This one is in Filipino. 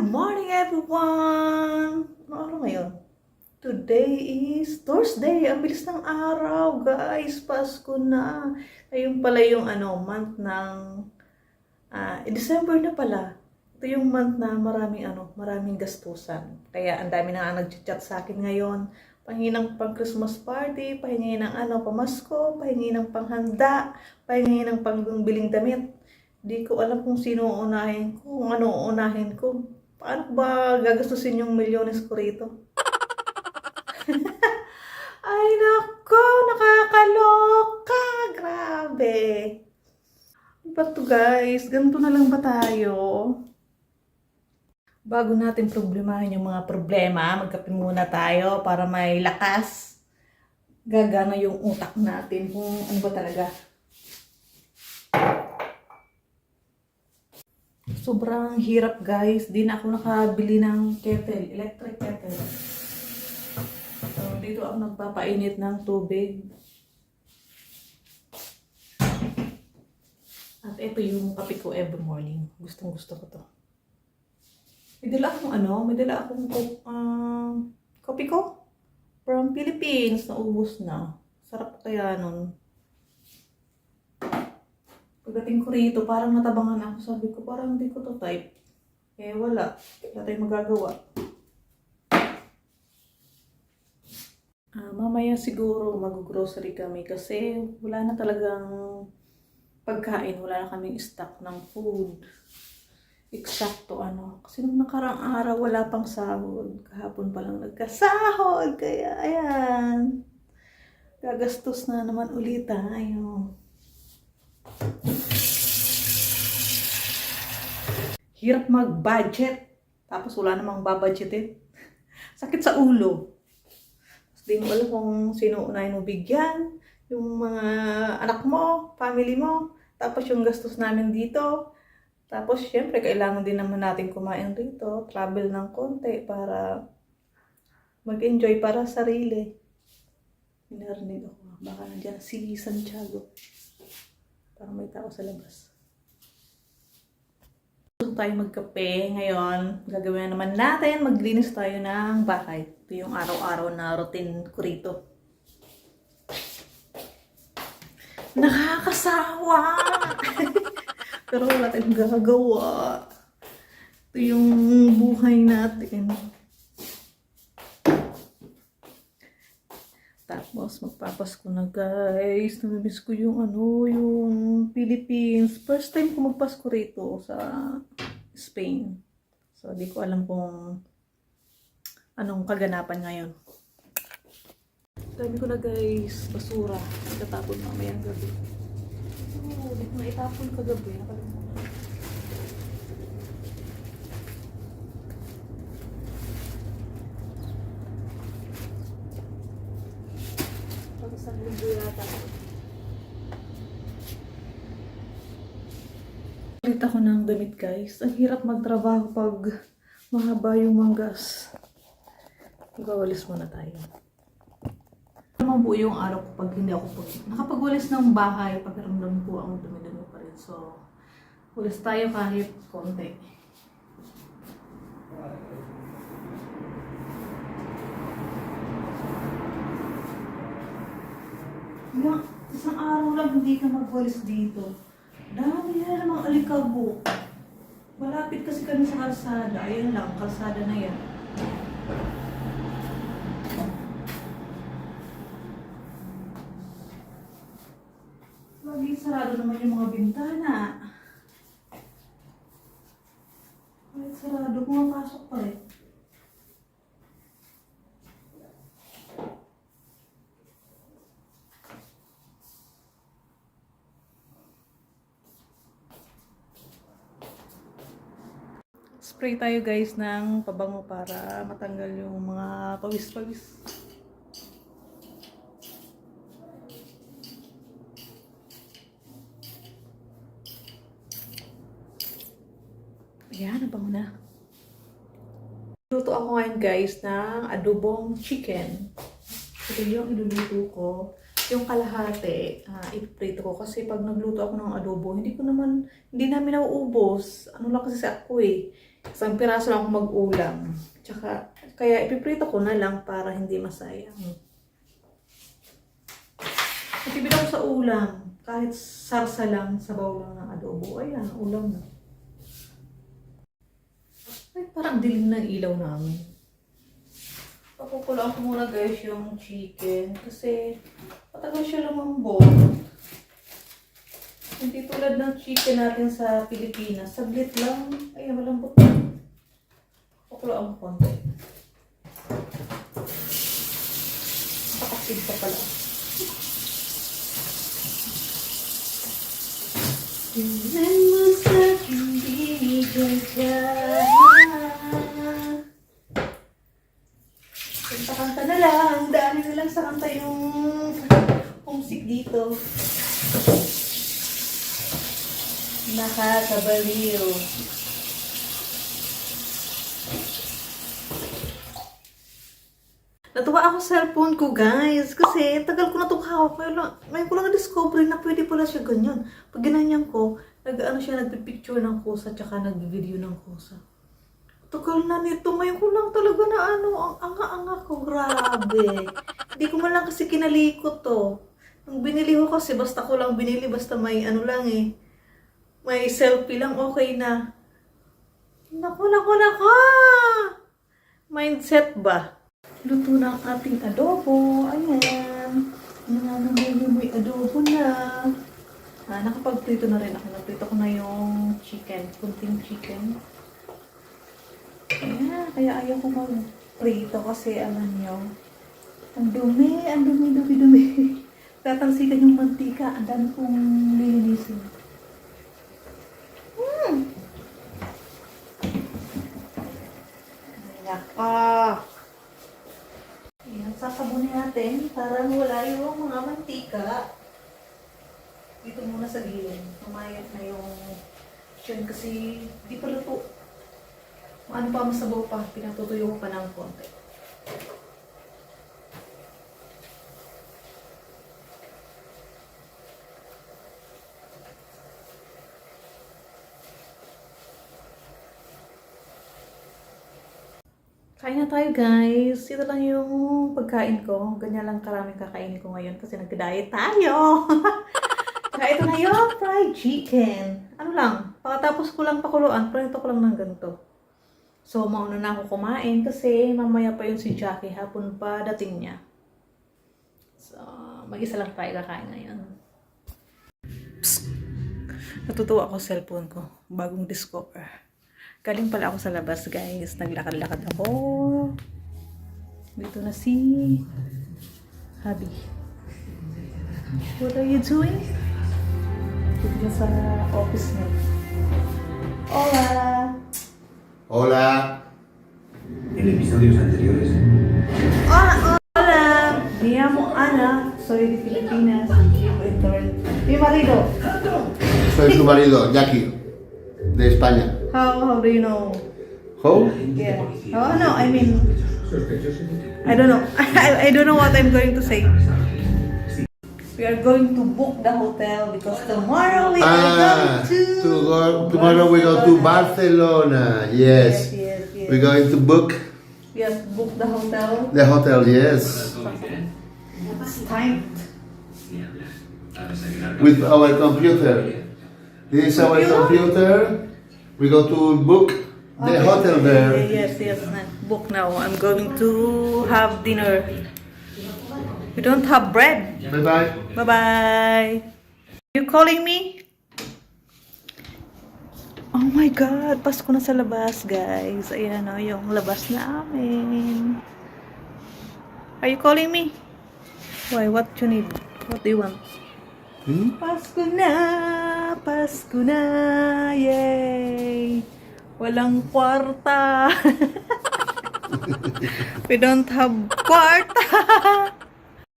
morning everyone! Ano araw ngayon? Today is Thursday. Ang bilis ng araw, guys. Pasko na. Ayun pala yung month ng December na pala. Ito yung month na maraming gastusan. Kaya ang dami na nga nag-chat sa akin ngayon. Pahingi ng pang Christmas party, pahingi ng pamasko, pahingi ng panghanda, pahingi ng pangbiling damit. Di ko alam kung sino uunahin ko, kung ano uunahin ko. Paano ba gagastusin yung milyones ko rito? Ay nako, nakakaloka! Grabe! Ba't to guys? Ganito na lang ba tayo? Bago natin problemahin yung mga problema, magkape muna tayo para may lakas. Gagana yung utak natin kung ano ba talaga. Sobrang hirap guys. Di na ako nakabili ng kettle, electric kettle. So, dito ako nagpapainit ng tubig. At ito yung kape ko every morning. Gustong gusto ko to. May dala akong kape ko from Philippines. Naubos na. Sarap kaya nun. Pagdating ko rito, parang natabangan ako. Sabi ko, parang hindi ko to type. Eh, wala. Wala tayong magagawa. Mamaya siguro mag-grocery kami kasi wala na talagang pagkain. Wala na kaming stock ng food. Eksakto Kasi nung nakarang araw, wala pang sahod. Kahapon pa lang nagkasahod. Kaya, ayan. Gagastos na naman ulit tayo. Hirap mag-budget. Tapos wala namang babudgetin. Sakit sa ulo. Tapos di mo alam kung sino unahin mo bigyan. Yung mga anak mo, family mo. Tapos yung gastos namin dito. Tapos syempre kailangan din naman natin kumain dito. Travel ng konti para mag-enjoy para sa sarili. Pinarinig ako. Baka nandiyan si Santiago. Parang may tao sa labas. Tayo magkape ngayon. Gagawin naman natin, maglinis tayo ng bahay. Ito yung araw-araw na routine ko rito. Nakakasawa! Pero wala tayong gagawa. Ito yung buhay natin. Tapos magpapasko na guys. Namimiss ko yung yung Philippines. First time ko magpasko rito sa Spain. So di ko alam kung anong kaganapan ngayon. Dami ko na guys, basura. Itatapon mamayang gabi. Oh, di ko na itapon kagabi. Nakalimutan. Isang linggo yata. Ulit ako ng damit guys. Ang hirap magtrabaho pag mahaba yung manggas. Magwawalis muna tayo. Mabuo yung araw ko pag hindi ako nakapagwalis ng bahay. Pagkaramdam ko ang dumi-dumi pa rin. So, walis tayo kahit konti. Isang araw lang hindi ka magwalis dito. Dami na namang alikabok. Malapit kasi kami sa kalsada. Ayan lang, kalsada na yan. Lagi sarado naman yung mga bintana. Kahit sarado, pumapasok pa rin. Spray tayo guys ng pabango para matanggal yung mga pawis-pawis. Ayan, nabango na. Luto ako ngayon guys ng adobong chicken. Ito yung iluluto ko. Yung kalahati, ipiprito ko. Kasi pag nagluto ako ng adobo, hindi namin nauubos. Ano lang kasi sa ako eh. Isang piraso lang ako mag-ulam. Tsaka, kaya ipiprito ko na lang para hindi masayang. Matipid ako sa ulam. Kahit sarsa lang, sabaw lang ng adobo. Ayan, ulam na. Ay, parang dilim na ilaw namin. Pakukulaan ko muna guys yung chicken. Kasi, matagal siya lumambot. Hindi tulad ng chicken natin sa Pilipinas. Saglit lang. Ay, malambot na. Pakulaan ko konti. Nakakasid pa pala. Tingnan mo sa hindi ka. Kanta-kanta na lang. Dami na lang sa kanta yung homesick dito. Nakakabaliw. Natuwa ako sa cellphone ko, guys. Kasi tagal ko na itong hawak. Ngayon ko lang na-discover na pwede pala siya ganyan. Pag ginanyan ko, nagpipicture ng kusa tsaka nag-video ng kusa. Tagal na nito. Ngayon ko lang talaga na ang anga-anga ko. Grabe. Hindi ko man lang kasi kinalikot to. Nung binili ko kasi, basta ko lang binili. Basta may lang eh. May selfie lang, okay na. Naku! Mindset ba? Luto na ang ating adobo. Ayan. May adobo na. Nakapagprito na rin ako. Naprito ko na yung chicken. Kunting chicken. Ayan. Kaya ayaw ko magprito kasi alam nyo. Ang dumi. Tatalsikan yung mantika. Ang dami kong lilinisin. Naka. Ayan, sasabunin natin para wala yung mga mantika. Dito muna sa gilid. Mamayat na yung chicken kasi di pa luto. Ano pa masabaw pa, pinatutuyo ko pa ng konti. Kain na tayo guys. Ito lang yung pagkain ko. Ganyan lang karaming kakainin ko ngayon kasi nag-diet tayo. Kaya ito na yung fried chicken. Ano lang, pagkatapos ko lang pakuluan, prito ko lang ng ganito. So, mauna na ako kumain kasi mamaya pa yung si Jackie. Hapon pa dating niya. So, mag-isa lang tayo kakain ngayon. Psst! Natutuwa ako sa cellphone ko. Bagong discover. Galing pala ako sa labas, guys. Naglakad-lakad ako. Dito na si Habi. What are you doing? Dito na sa office niya. Hola! Hola. En episodios anteriores. Hola! Me llamo Ana. Soy de Filipinas. Vivo en Torrent. Mi marido. Soy su marido, Jackie, de España. How do you know? How? Yeah. Oh no, I mean, I don't know. I don't know what I'm going to say. We are going to book the hotel because tomorrow we are going to. Tomorrow we go to Barcelona. Yes. Yes. We're going to book Yes, book the hotel. the hotel. Yes. It's time. With our computer. This is our computer. We go to book the hotel there. Yes. Book now. I'm going to have dinner. We don't have bread. Bye bye. Bye-bye. You calling me? Oh my God. Pasko na sa labas, guys. Ayan o, yung labas namin. Are you calling me? Why? What you need? What do you want? Pasko na! Pasko na! Yay! Walang kwarta! We don't have kwarta!